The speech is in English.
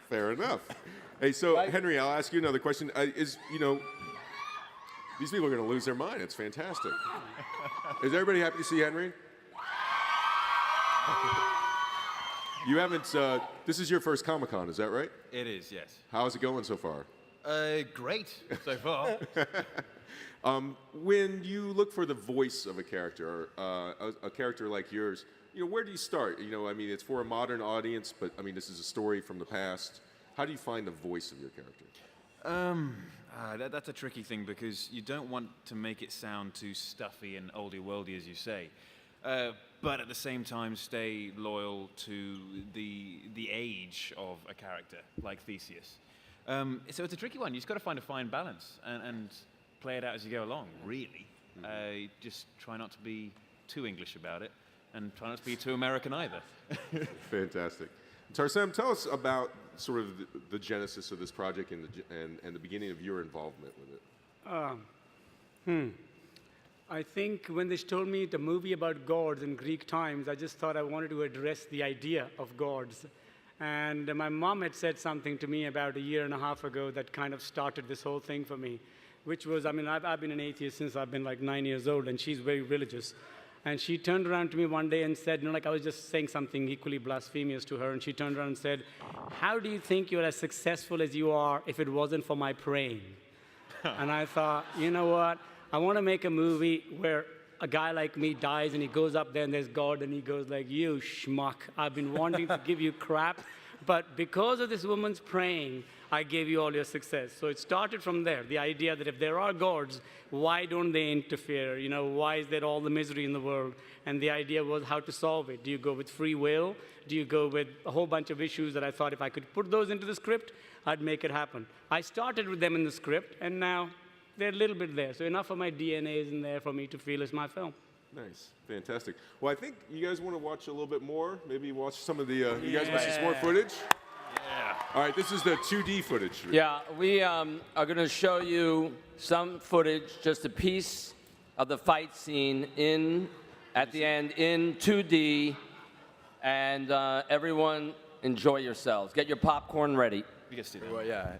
Fair enough. Hey, so Henry, I'll ask you another question. These people are going to lose their mind. It's fantastic. Is everybody happy to see Henry? You haven't, this is your first Comic-Con, is that right? It is, yes. How's it going so far? Great so far. When you look for the voice of a character, a character like yours, where do you start? I mean, it's for a modern audience, but I mean, this is a story from the past. How do you find the voice of your character? That's a tricky thing because you don't want to make it sound too stuffy and oldie-worldy, as you say. But at the same time, stay loyal to the age of a character, like Theseus. So it's a tricky one. You just got to find a fine balance and play it out as you go along, really. Just try not to be too English about it, and try not to be too American either. Fantastic. Tarsem, tell us about sort of the genesis of this project and the beginning of your involvement with it. I think when they told me the movie about gods in Greek times, I just thought I wanted to address the idea of gods. And my mom had said something to me about a year and a half ago that kind of started this whole thing for me, which was, I mean, I've been an atheist since I've been like 9 years old, and she's very religious. And she turned around to me one day and said, I was just saying something equally blasphemous to her, and she turned around and said, how do you think you're as successful as you are if it wasn't for my praying? And I thought, you know what? I want to make a movie where a guy like me dies and he goes up there and there's God and he goes like, you schmuck, I've been wanting to give you crap, but because of this woman's praying, I gave you all your success. So it started from there, the idea that if there are gods, why don't they interfere? Why is there all the misery in the world? And the idea was how to solve it. Do you go with free will? Do you go with a whole bunch of issues that I thought if I could put those into the script, I'd make it happen. I started with them in the script, and now they're a little bit there. So enough of my DNA is in there for me to feel it's my film. Nice. Fantastic. Well, I think you guys want to watch a little bit more. Maybe watch some of the, you guys want to see some more footage? Yeah. All right, this is the 2D footage. Yeah, we are going to show you some footage, just a piece of the fight scene at the end in 2D, and everyone enjoy yourselves. Get your popcorn ready. You guys do that. Well, yeah.